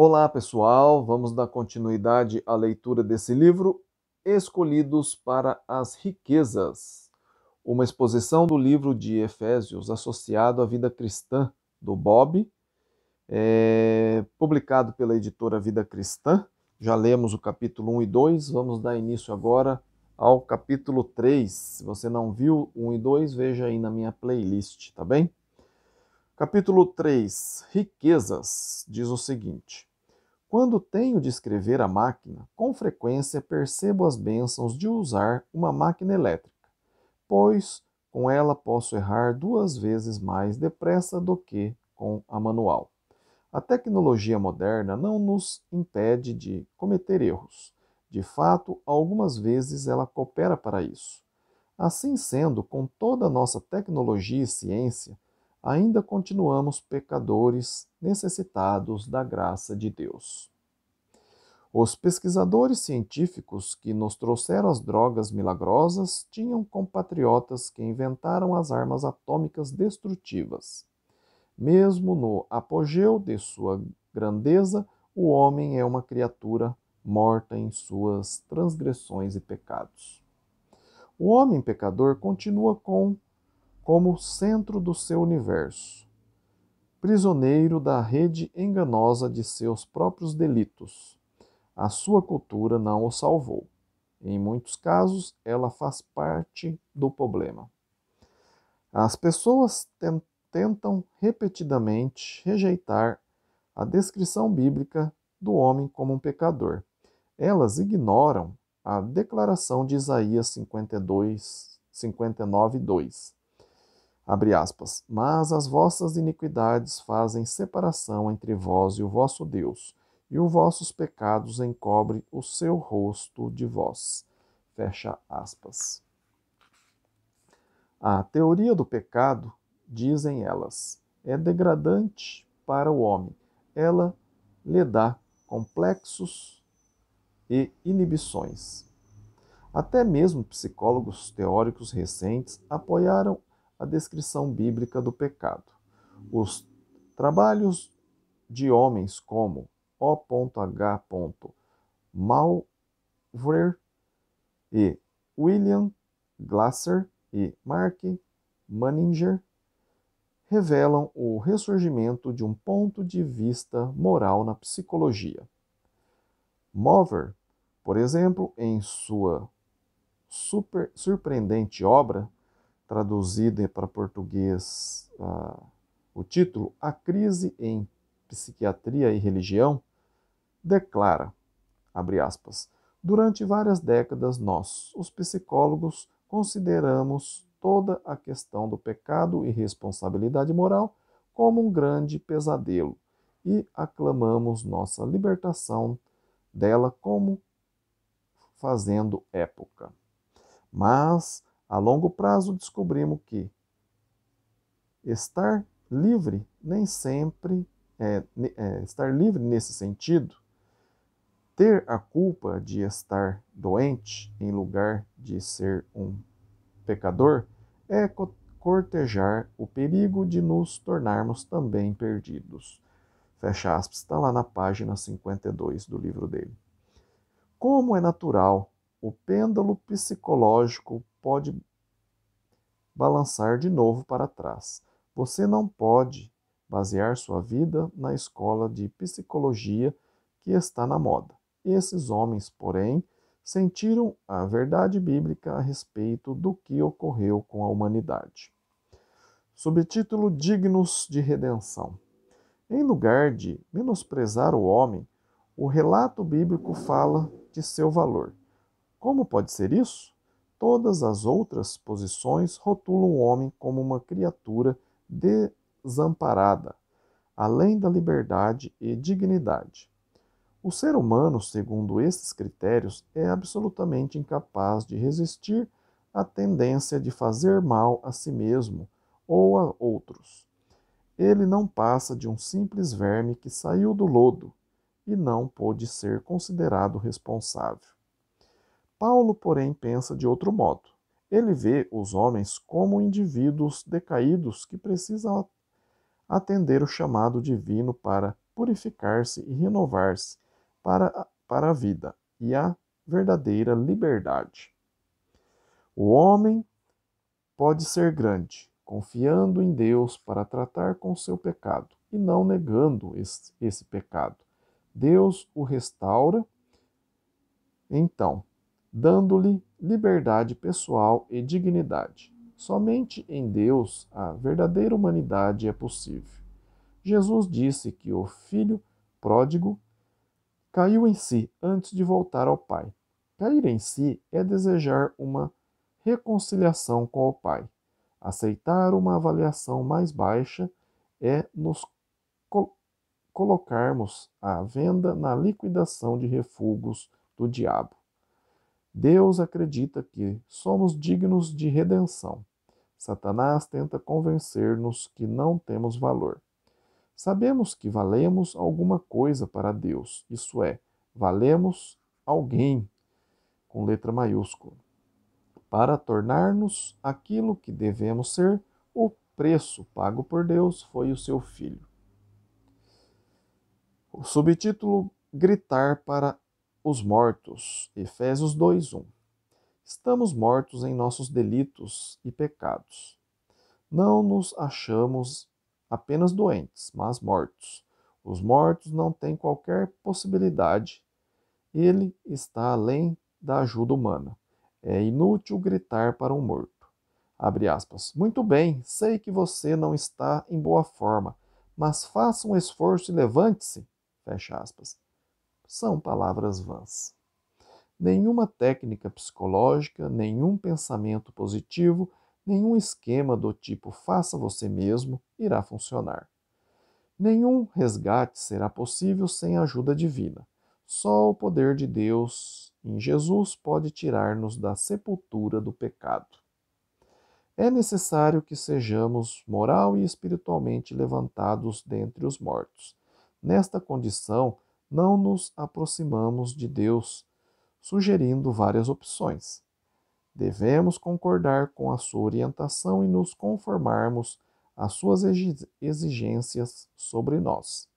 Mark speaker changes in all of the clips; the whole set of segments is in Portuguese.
Speaker 1: Olá, pessoal. Vamos dar continuidade à leitura desse livro, Escolhidos para as Riquezas, uma exposição do livro de Efésios associado à vida cristã do Bob, publicado pela editora Vida Cristã. Já lemos o capítulo 1 e 2, vamos dar início agora ao capítulo 3. Se você não viu 1 e 2, veja aí na minha playlist, tá bem? Capítulo 3, Riquezas, diz o seguinte: Quando tenho de escrever a máquina, com frequência percebo as bênçãos de usar uma máquina elétrica, pois com ela posso errar 2 vezes mais depressa do que com a manual. A tecnologia moderna não nos impede de cometer erros. De fato, algumas vezes ela coopera para isso. Assim sendo, com toda a nossa tecnologia e ciência, ainda continuamos pecadores necessitados da graça de Deus. Os pesquisadores científicos que nos trouxeram as drogas milagrosas tinham compatriotas que inventaram as armas atômicas destrutivas. Mesmo no apogeu de sua grandeza, o homem é uma criatura morta em suas transgressões e pecados. O homem pecador continua como centro do seu universo, prisioneiro da rede enganosa de seus próprios delitos. A sua cultura não o salvou. Em muitos casos, ela faz parte do problema. As pessoas tentam repetidamente rejeitar a descrição bíblica do homem como um pecador. Elas ignoram a declaração de Isaías 59:2. Abre aspas. Mas as vossas iniquidades fazem separação entre vós e o vosso Deus, e os vossos pecados encobrem o seu rosto de vós. Fecha aspas. A teoria do pecado, dizem elas, é degradante para o homem. Ela lhe dá complexos e inibições. Até mesmo psicólogos teóricos recentes apoiaram a descrição bíblica do pecado. Os trabalhos de homens como O.H. Malvrer e William Glasser e Mark Manninger revelam o ressurgimento de um ponto de vista moral na psicologia. Malvrer, por exemplo, em sua surpreendente obra, traduzida para português o título A Crise em Psiquiatria e Religião, declara, abre aspas, durante várias décadas nós, os psicólogos, consideramos toda a questão do pecado e responsabilidade moral como um grande pesadelo e aclamamos nossa libertação dela como fazendo época. Mas, a longo prazo, descobrimos que estar livre nem sempre estar livre nesse sentido, ter a culpa de estar doente em lugar de ser um pecador, é cortejar o perigo de nos tornarmos também perdidos. Fecha aspas, está lá na página 52 do livro dele. Como é natural, o pêndulo psicológico pode balançar de novo para trás. Você não pode basear sua vida na escola de psicologia que está na moda. Esses homens, porém, sentiram a verdade bíblica a respeito do que ocorreu com a humanidade. Subtítulo Dignos de Redenção. Em lugar de menosprezar o homem, o relato bíblico fala de seu valor. Como pode ser isso? Todas as outras posições rotulam o homem como uma criatura desamparada, além da liberdade e dignidade. O ser humano, segundo esses critérios, é absolutamente incapaz de resistir à tendência de fazer mal a si mesmo ou a outros. Ele não passa de um simples verme que saiu do lodo e não pôde ser considerado responsável. Paulo, porém, pensa de outro modo. Ele vê os homens como indivíduos decaídos que precisam atender o chamado divino para purificar-se e renovar-se para a vida e a verdadeira liberdade. O homem pode ser grande, confiando em Deus para tratar com seu pecado e não negando esse pecado. Deus o restaura, então, dando-lhe liberdade pessoal e dignidade. Somente em Deus a verdadeira humanidade é possível. Jesus disse que o filho pródigo caiu em si antes de voltar ao Pai. Cair em si é desejar uma reconciliação com o Pai. Aceitar uma avaliação mais baixa é nos colocarmos à venda na liquidação de refugos do diabo. Deus acredita que somos dignos de redenção. Satanás tenta convencer-nos que não temos valor. Sabemos que valemos alguma coisa para Deus, isso é, valemos alguém, com letra maiúscula. Para tornar-nos aquilo que devemos ser, o preço pago por Deus foi o seu Filho. O subtítulo: Gritar para os mortos, Efésios 2:1. Estamos mortos em nossos delitos e pecados. Não nos achamos apenas doentes, mas mortos. Os mortos não têm qualquer possibilidade. Ele está além da ajuda humana. É inútil gritar para um morto. Abre aspas. Muito bem, sei que você não está em boa forma, mas faça um esforço e levante-se. Fecha aspas. São palavras vãs. Nenhuma técnica psicológica, nenhum pensamento positivo, nenhum esquema do tipo faça você mesmo irá funcionar. Nenhum resgate será possível sem a ajuda divina. Só o poder de Deus em Jesus pode tirar-nos da sepultura do pecado. É necessário que sejamos moral e espiritualmente levantados dentre os mortos. Nesta condição, não nos aproximamos de Deus, sugerindo várias opções. Devemos concordar com a sua orientação e nos conformarmos às suas exigências sobre nós.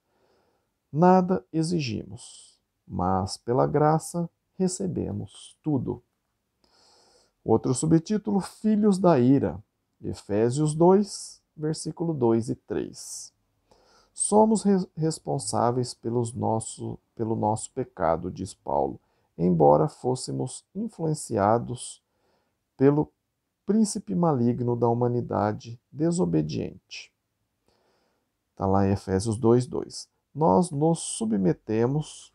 Speaker 1: Nada exigimos, mas pela graça recebemos tudo. Outro subtítulo: Filhos da ira, Efésios 2, versículo 2 e 3. Somos responsáveis pelo nosso pecado, diz Paulo, embora fôssemos influenciados pelo príncipe maligno da humanidade desobediente. Está lá em Efésios 2:2. Nós nos submetemos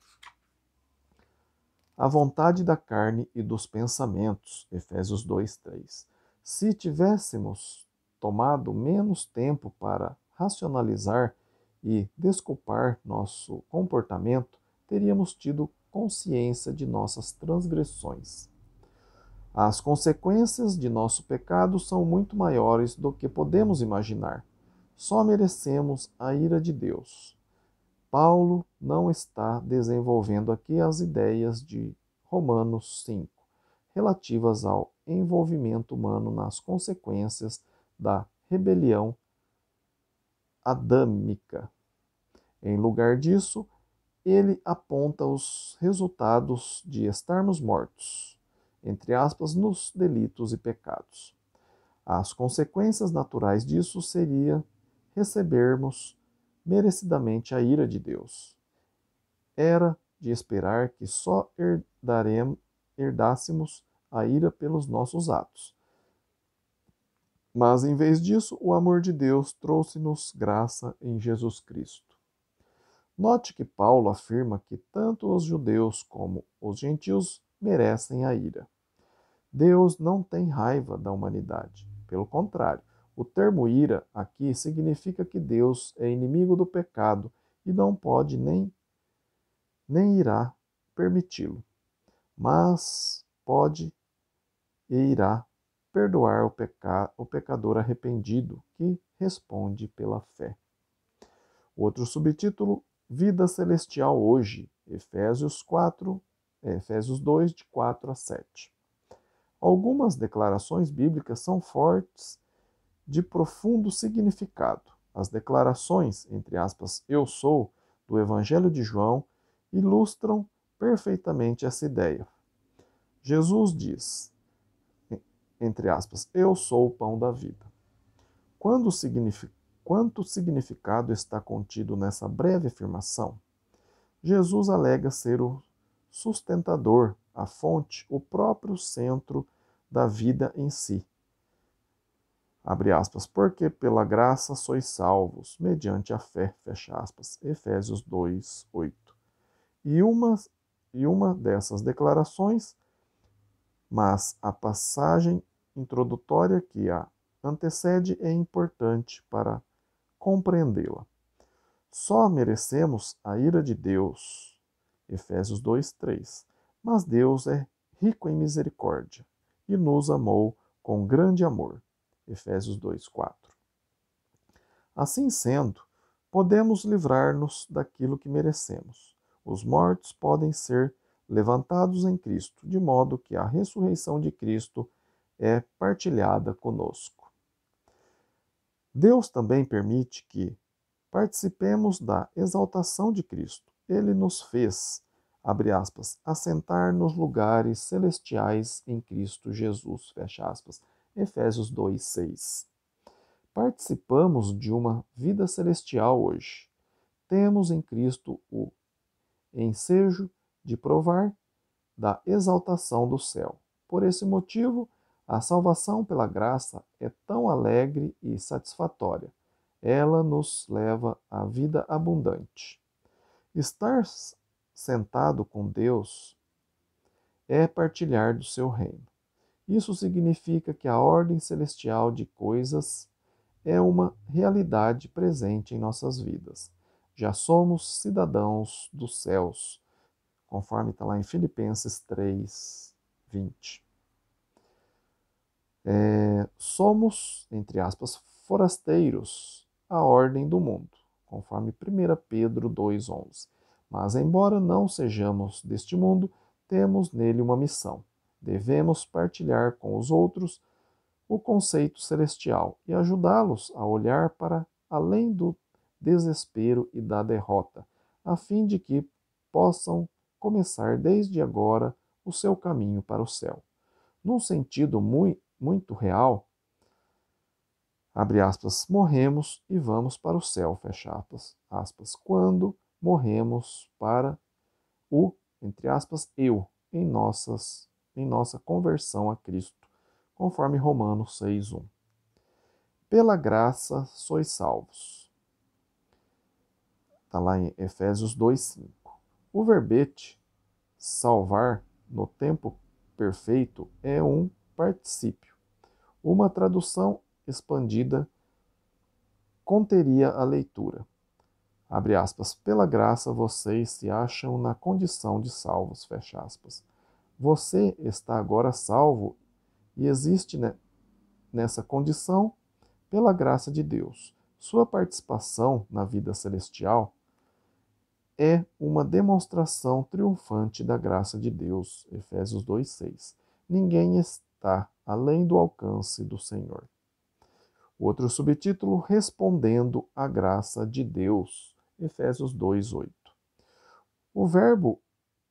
Speaker 1: à vontade da carne e dos pensamentos. Efésios 2:3. Se tivéssemos tomado menos tempo para racionalizar e desculpar nosso comportamento, teríamos tido consciência de nossas transgressões. As consequências de nosso pecado são muito maiores do que podemos imaginar. Só merecemos a ira de Deus. Paulo não está desenvolvendo aqui as ideias de Romanos 5, relativas ao envolvimento humano nas consequências da rebelião adâmica. Em lugar disso, ele aponta os resultados de estarmos mortos, entre aspas, nos delitos e pecados. As consequências naturais disso seria recebermos merecidamente a ira de Deus. Era de esperar que só herdássemos a ira pelos nossos atos. Mas, em vez disso, o amor de Deus trouxe-nos graça em Jesus Cristo. Note que Paulo afirma que tanto os judeus como os gentios merecem a ira. Deus não tem raiva da humanidade. Pelo contrário, o termo ira aqui significa que Deus é inimigo do pecado e não pode nem irá permiti-lo, mas pode e irá perdoar o pecador arrependido que responde pela fé. Outro subtítulo: Vida celestial hoje, Efésios 2, de 4 a 7. Algumas declarações bíblicas são fortes, de profundo significado. As declarações, entre aspas, eu sou, do Evangelho de João ilustram perfeitamente essa ideia. Jesus diz, entre aspas, eu sou o pão da vida. Quanto significado está contido nessa breve afirmação? Jesus alega ser o sustentador, a fonte, o próprio centro da vida em si. Abre aspas, porque pela graça sois salvos, mediante a fé, fecha aspas, Efésios 2, 8. E uma dessas declarações, mas a passagem introdutória que a antecede é importante para compreendê-la. Só merecemos a ira de Deus, Efésios 2, 3. Mas Deus é rico em misericórdia e nos amou com grande amor, Efésios 2, 4. Assim sendo, podemos livrar-nos daquilo que merecemos. Os mortos podem ser levantados em Cristo, de modo que a ressurreição de Cristo é partilhada conosco. Deus também permite que participemos da exaltação de Cristo. Ele nos fez, abre aspas, assentar nos lugares celestiais em Cristo Jesus, fecha aspas, Efésios 2, 6. Participamos de uma vida celestial hoje. Temos em Cristo o ensejo de provar da exaltação do céu. Por esse motivo, a salvação pela graça é tão alegre e satisfatória. Ela nos leva à vida abundante. Estar sentado com Deus é partilhar do seu reino. Isso significa que a ordem celestial de coisas é uma realidade presente em nossas vidas. Já somos cidadãos dos céus, conforme está lá em Filipenses 3, 20. Somos, entre aspas, forasteiros à ordem do mundo, conforme 1 Pedro 2,11. Mas, embora não sejamos deste mundo, temos nele uma missão. Devemos partilhar com os outros o conceito celestial e ajudá-los a olhar para além do desespero e da derrota, a fim de que possam começar desde agora o seu caminho para o céu. Num sentido muito real, abre aspas, morremos e vamos para o céu, fecha aspas, quando morremos para o, entre aspas, eu, em nossa conversão a Cristo, conforme Romanos 6:1. Pela graça sois salvos. Está lá em Efésios 2:5. O verbete salvar no tempo perfeito é um particípio. Uma tradução expandida conteria a leitura. Abre aspas, pela graça vocês se acham na condição de salvos, fecha aspas. Você está agora salvo e existe nessa condição pela graça de Deus. Sua participação na vida celestial é uma demonstração triunfante da graça de Deus, Efésios 2:6. Ninguém está além do alcance do Senhor. Outro subtítulo, respondendo à graça de Deus, Efésios 2:8. O verbo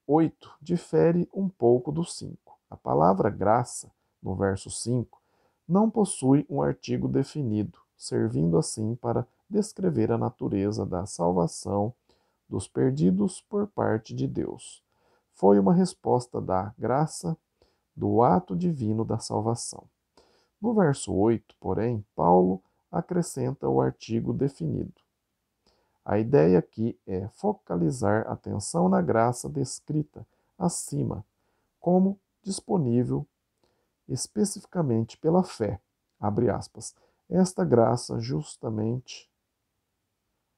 Speaker 1: 8 difere um pouco do 5. A palavra graça, no verso 5, não possui um artigo definido, servindo assim para descrever a natureza da salvação dos perdidos por parte de Deus. Foi uma resposta da graça do ato divino da salvação. No verso 8, porém, Paulo acrescenta o artigo definido. A ideia aqui é focalizar a atenção na graça descrita acima, como disponível especificamente pela fé. Abre aspas. Esta graça, justamente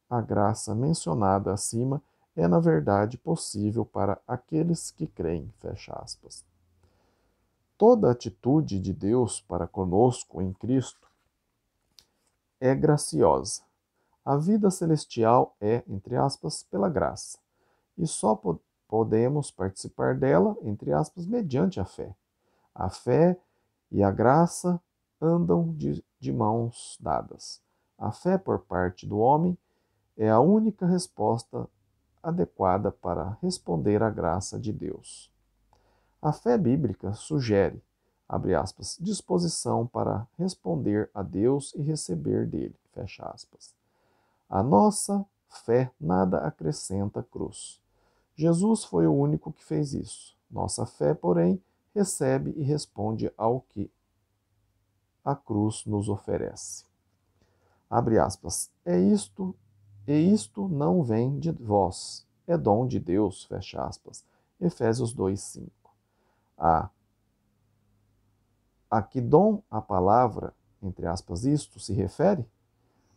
Speaker 1: a graça mencionada acima, é na verdade possível para aqueles que creem. Fecha aspas. Toda atitude de Deus para conosco em Cristo é graciosa. A vida celestial é, entre aspas, pela graça. E só podemos participar dela, entre aspas, mediante a fé. A fé e a graça andam de mãos dadas. A fé por parte do homem é a única resposta adequada para responder à graça de Deus. A fé bíblica sugere, abre aspas, disposição para responder a Deus e receber dele, fecha aspas. A nossa fé nada acrescenta à cruz. Jesus foi o único que fez isso. Nossa fé, porém, recebe e responde ao que a cruz nos oferece. Abre aspas. E isto não vem de vós, é dom de Deus, fecha aspas. Efésios 2:5. A que dom a palavra, entre aspas, isto se refere?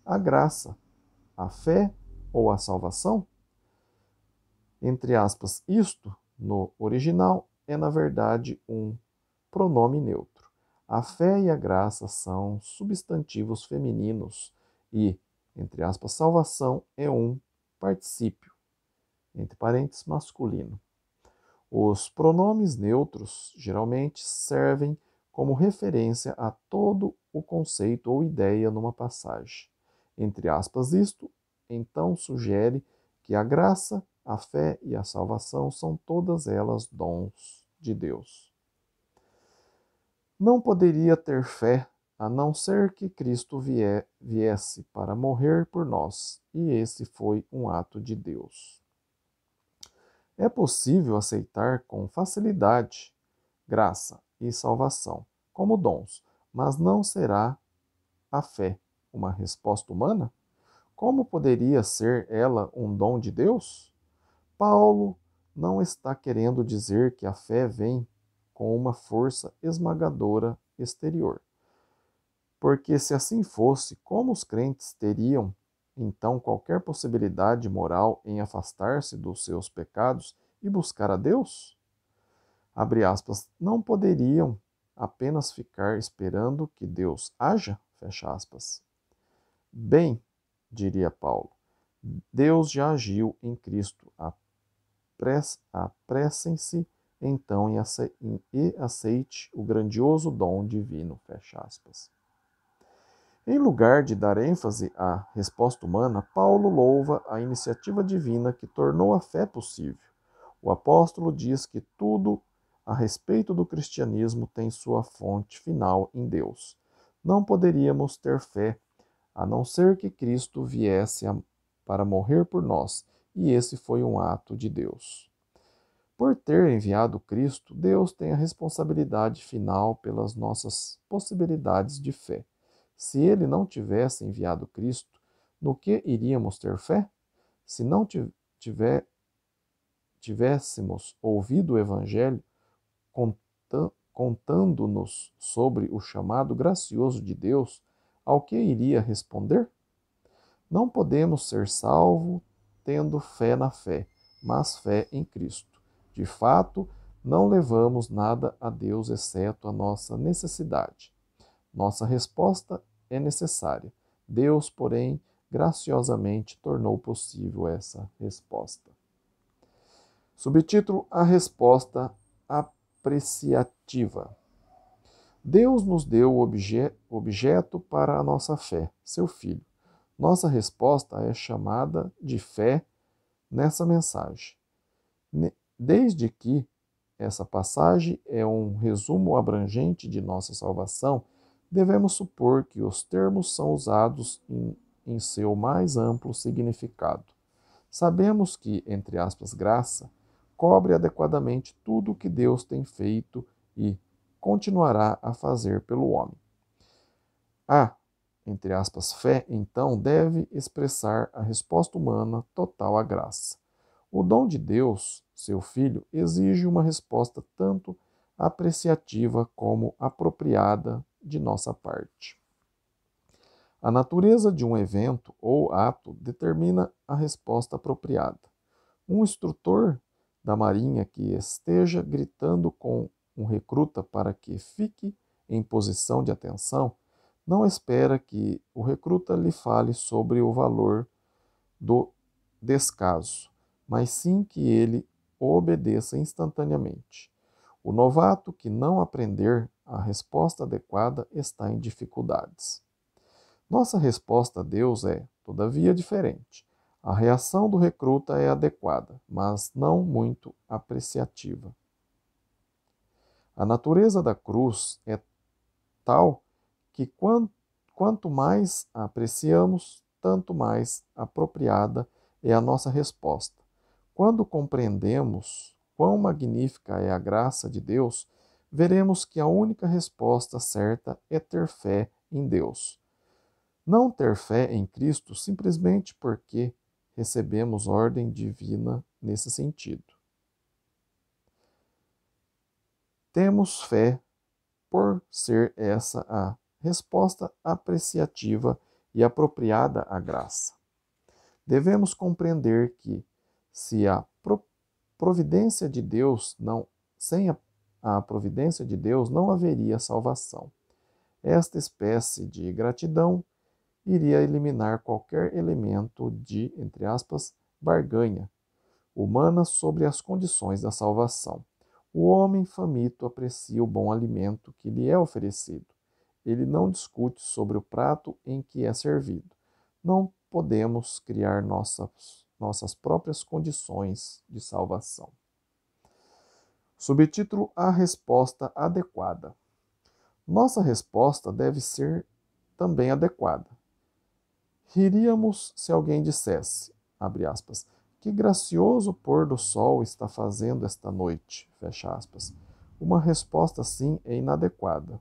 Speaker 1: A graça, a fé ou a salvação? Entre aspas, isto, no original, é na verdade um pronome neutro. A fé e a graça são substantivos femininos e, entre aspas, salvação é um particípio, entre parênteses, masculino. Os pronomes neutros geralmente servem como referência a todo o conceito ou ideia numa passagem. Entre aspas, isto, então, sugere que a graça, a fé e a salvação são todas elas dons de Deus. Não poderia ter fé a não ser que Cristo viesse para morrer por nós, e esse foi um ato de Deus. É possível aceitar com facilidade graça e salvação como dons, mas não será a fé uma resposta humana? Como poderia ser ela um dom de Deus? Paulo não está querendo dizer que a fé vem com uma força esmagadora exterior. Porque se assim fosse, como os crentes teriam então qualquer possibilidade moral em afastar-se dos seus pecados e buscar a Deus? Abre aspas, não poderiam apenas ficar esperando que Deus haja? Fecha aspas. Bem, diria Paulo, Deus já agiu em Cristo. Apressem-se então e aceite o grandioso dom divino. Fecha aspas. Em lugar de dar ênfase à resposta humana, Paulo louva a iniciativa divina que tornou a fé possível. O apóstolo diz que tudo a respeito do cristianismo tem sua fonte final em Deus. Não poderíamos ter fé a não ser que Cristo viesse para morrer por nós, e esse foi um ato de Deus. Por ter enviado Cristo, Deus tem a responsabilidade final pelas nossas possibilidades de fé. Se ele não tivesse enviado Cristo, no que iríamos ter fé? Se não tivéssemos ouvido o Evangelho contando-nos sobre o chamado gracioso de Deus, ao que iria responder? Não podemos ser salvos tendo fé na fé, mas fé em Cristo. De fato, não levamos nada a Deus exceto a nossa necessidade. Nossa resposta é necessária. Deus, porém, graciosamente tornou possível essa resposta. Subtítulo: A resposta apreciativa. Deus nos deu o objeto para a nossa fé, seu Filho. Nossa resposta é chamada de fé nessa mensagem. Desde que essa passagem é um resumo abrangente de nossa salvação, devemos supor que os termos são usados em seu mais amplo significado. Sabemos que, entre aspas, graça, cobre adequadamente tudo o que Deus tem feito e continuará a fazer pelo homem. A, entre aspas, fé, então, deve expressar a resposta humana total à graça. O dom de Deus, seu Filho, exige uma resposta tanto apreciativa como apropriada de nossa parte. A natureza de um evento ou ato determina a resposta apropriada. Um instrutor da Marinha que esteja gritando com um recruta para que fique em posição de atenção, não espera que o recruta lhe fale sobre o valor do descaso, mas sim que ele o obedeça instantaneamente. O novato que não aprender a resposta adequada está em dificuldades. Nossa resposta a Deus é, todavia, diferente. A reação do recruta é adequada, mas não muito apreciativa. A natureza da cruz é tal que quanto mais a apreciamos, tanto mais apropriada é a nossa resposta. Quando compreendemos quão magnífica é a graça de Deus, veremos que a única resposta certa é ter fé em Deus. Não ter fé em Cristo simplesmente porque recebemos ordem divina nesse sentido. Temos fé por ser essa a resposta apreciativa e apropriada à graça. Devemos compreender que, se a providência de Deus não, sem a providência de Deus não haveria salvação. Esta espécie de gratidão iria eliminar qualquer elemento de, entre aspas, barganha humana sobre as condições da salvação. O homem faminto aprecia o bom alimento que lhe é oferecido. Ele não discute sobre o prato em que é servido. Não podemos criar nossas próprias condições de salvação. Subtítulo: A resposta adequada. Nossa resposta deve ser também adequada. Riríamos se alguém dissesse, abre aspas, que gracioso pôr do sol está fazendo esta noite, fecha aspas. Uma resposta assim é inadequada.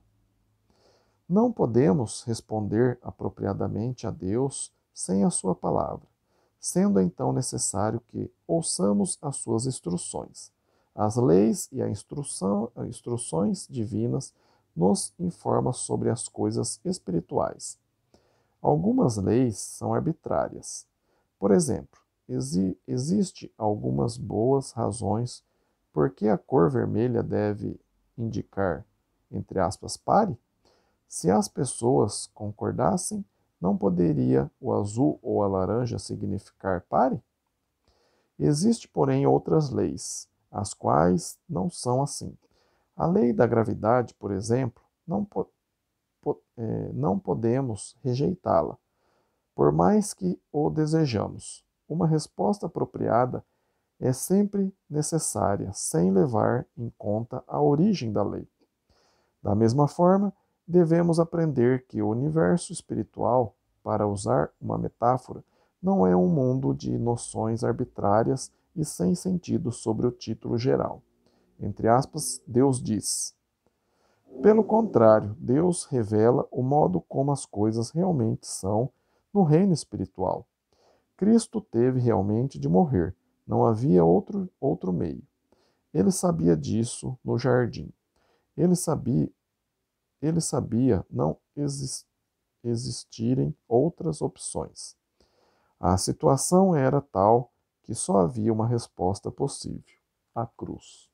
Speaker 1: Não podemos responder apropriadamente a Deus sem a sua palavra, sendo então necessário que ouçamos as suas instruções. As leis e as instruções divinas nos informam sobre as coisas espirituais. Algumas leis são arbitrárias. Por exemplo, existe algumas boas razões por que a cor vermelha deve indicar, entre aspas, pare? Se as pessoas concordassem, não poderia o azul ou a laranja significar pare? Existe, porém, outras leis, as quais não são assim. A lei da gravidade, por exemplo, não podemos rejeitá-la, por mais que o desejamos. Uma resposta apropriada é sempre necessária, sem levar em conta a origem da lei. Da mesma forma, devemos aprender que o universo espiritual, para usar uma metáfora, não é um mundo de noções arbitrárias e sem sentido sobre o título geral. Entre aspas, Deus diz. Pelo contrário, Deus revela o modo como as coisas realmente são no reino espiritual. Cristo teve realmente de morrer, não havia outro meio. Ele sabia disso no jardim. Ele sabia não existirem outras opções. A situação era tal que só havia uma resposta possível: a cruz.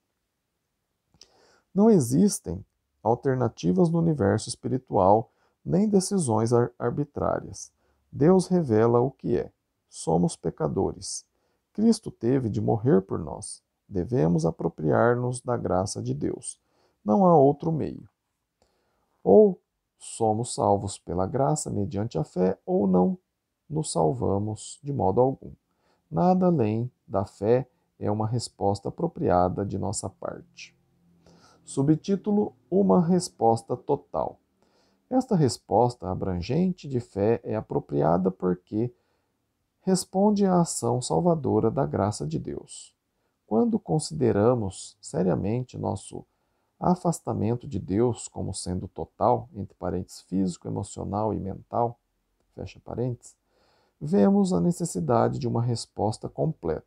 Speaker 1: Não existem alternativas no universo espiritual, nem decisões arbitrárias. Deus revela o que é. Somos pecadores. Cristo teve de morrer por nós. Devemos apropriar-nos da graça de Deus. Não há outro meio. Ou somos salvos pela graça mediante a fé, ou não nos salvamos de modo algum. Nada além da fé é uma resposta apropriada de nossa parte. Subtítulo: Uma resposta total. Esta resposta abrangente de fé é apropriada porque responde à ação salvadora da graça de Deus. Quando consideramos seriamente nosso afastamento de Deus como sendo total, entre parênteses, físico, emocional e mental, fecha parênteses, vemos a necessidade de uma resposta completa.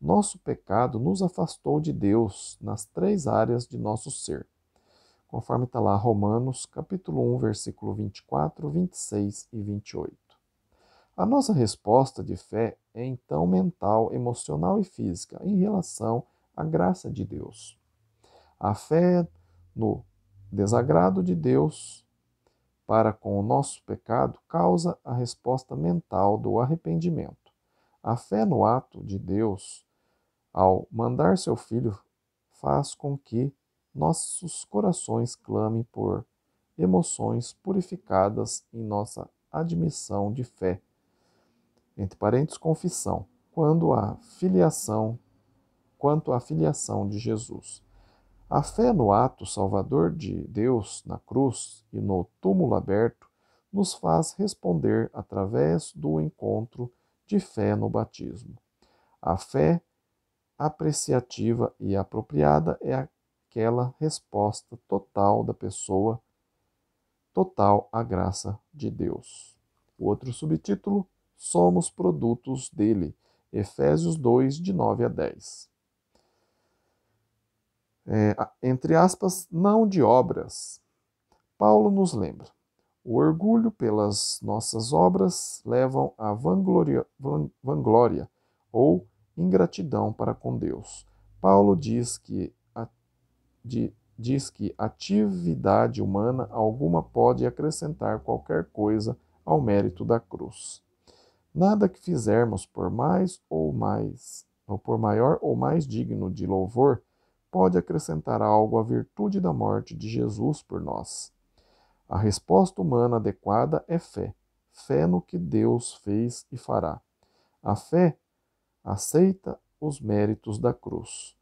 Speaker 1: Nosso pecado nos afastou de Deus nas três áreas de nosso ser, conforme está lá Romanos, capítulo 1, versículo 24, 26 e 28. A nossa resposta de fé é então mental, emocional e física em relação à graça de Deus. A fé no desagrado de Deus para com o nosso pecado causa a resposta mental do arrependimento. A fé no ato de Deus, ao mandar seu Filho, faz com que nossos corações clamem por emoções purificadas em nossa admissão de fé. entre parênteses, confissão, quanto à filiação de Jesus. A fé no ato salvador de Deus na cruz e no túmulo aberto nos faz responder através do encontro de fé no batismo. A fé apreciativa e apropriada é aquela resposta total da pessoa, total à graça de Deus. O outro subtítulo, somos produtos dele, Efésios 2, de 9 a 10. Entre aspas, não de obras. Paulo nos lembra: o orgulho pelas nossas obras levam à vanglória ou ingratidão para com Deus. Paulo diz que atividade humana alguma pode acrescentar qualquer coisa ao mérito da cruz. Nada que fizermos por por maior ou mais digno de louvor, pode acrescentar algo à virtude da morte de Jesus por nós. A resposta humana adequada é fé. Fé no que Deus fez e fará. A fé aceita os méritos da cruz.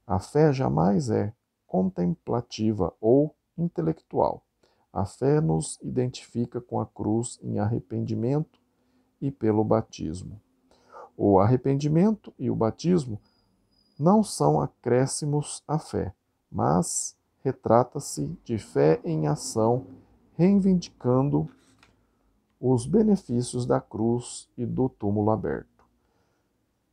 Speaker 1: A fé jamais é contemplativa ou intelectual. A fé nos identifica com a cruz em arrependimento e pelo batismo. O arrependimento e o batismo não são acréscimos à fé, mas retrata-se de fé em ação, reivindicando os benefícios da cruz e do túmulo aberto.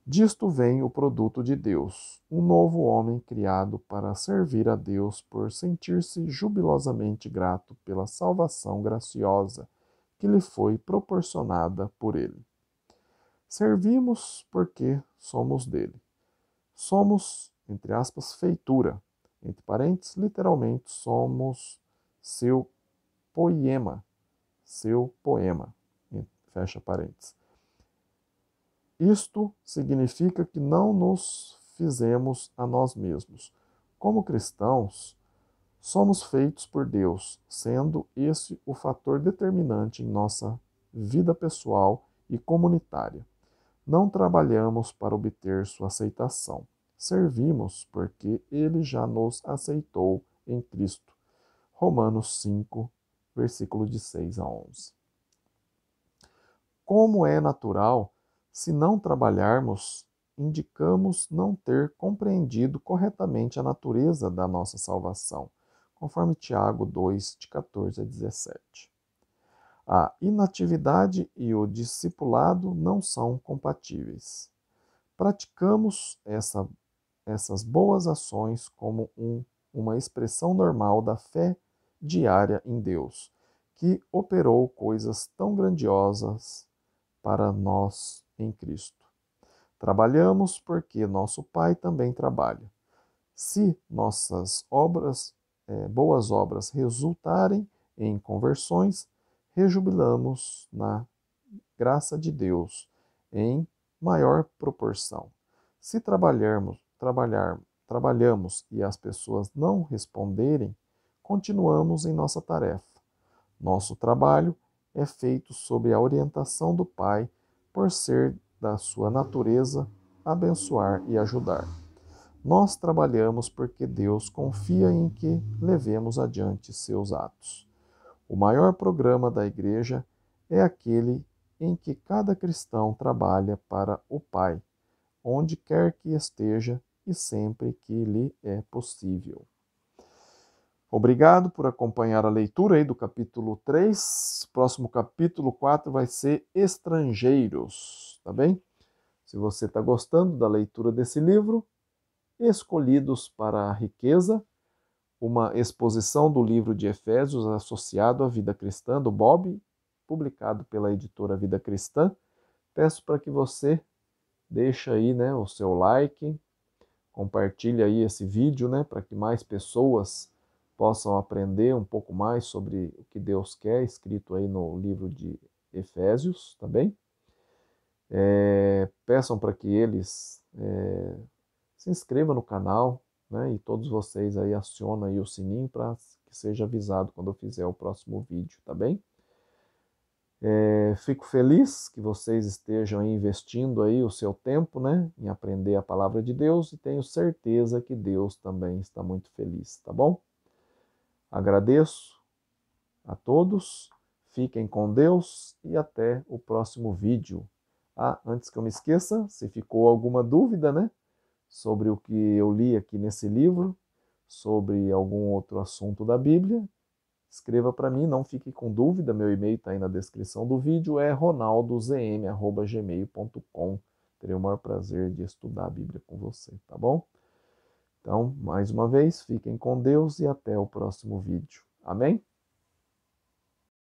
Speaker 1: Disto vem o produto de Deus, um novo homem criado para servir a Deus por sentir-se jubilosamente grato pela salvação graciosa que lhe foi proporcionada por ele. Servimos porque somos dele. Somos, entre aspas, feitura. Entre parênteses, literalmente, somos seu poema. Seu poema. Fecha parênteses. Isto significa que não nos fizemos a nós mesmos. Como cristãos, somos feitos por Deus, sendo esse o fator determinante em nossa vida pessoal e comunitária. Não trabalhamos para obter sua aceitação. Servimos porque ele já nos aceitou em Cristo. Romanos 5, versículo de 6 a 11. Como é natural, se não trabalharmos, indicamos não ter compreendido corretamente a natureza da nossa salvação, conforme Tiago 2, de 14 a 17. A inatividade e o discipulado não são compatíveis. Praticamos essas boas ações como uma expressão normal da fé diária em Deus, que operou coisas tão grandiosas para nós em Cristo. Trabalhamos porque nosso Pai também trabalha. Se nossas boas obras resultarem em conversões, rejubilamos na graça de Deus em maior proporção. Se trabalhamos e as pessoas não responderem, continuamos em nossa tarefa. Nosso trabalho é feito sob a orientação do Pai, por ser da sua natureza abençoar e ajudar. Nós trabalhamos porque Deus confia em que levemos adiante seus atos. O maior programa da Igreja é aquele em que cada cristão trabalha para o Pai, onde quer que esteja e sempre que lhe é possível. Obrigado por acompanhar a leitura aí do capítulo 3. Próximo capítulo 4 vai ser Estrangeiros, tá bem? Se você está gostando da leitura desse livro, Escolhidos para a Riqueza, uma exposição do livro de Efésios associado à vida cristã, do Bob, publicado pela editora Vida Cristã. Peço para que você deixe aí, né, o seu like, compartilhe aí esse vídeo, né, para que mais pessoas possam aprender um pouco mais sobre o que Deus quer, escrito aí no livro de Efésios, tá bem? Peçam para que eles se inscrevam no canal, né, e todos vocês aí acionam aí o sininho para que seja avisado quando eu fizer o próximo vídeo, tá bem? Fico feliz que vocês estejam aí investindo aí o seu tempo, né, em aprender a palavra de Deus, e tenho certeza que Deus também está muito feliz, tá bom? Agradeço a todos, fiquem com Deus e até o próximo vídeo. Antes que eu me esqueça, se ficou alguma dúvida, né, sobre o que eu li aqui nesse livro, sobre algum outro assunto da Bíblia, escreva para mim, não fique com dúvida, meu e-mail está aí na descrição do vídeo, é ronaldozm@gmail.com. Terei o maior prazer de estudar a Bíblia com você, tá bom? Então, mais uma vez, fiquem com Deus e até o próximo vídeo. Amém?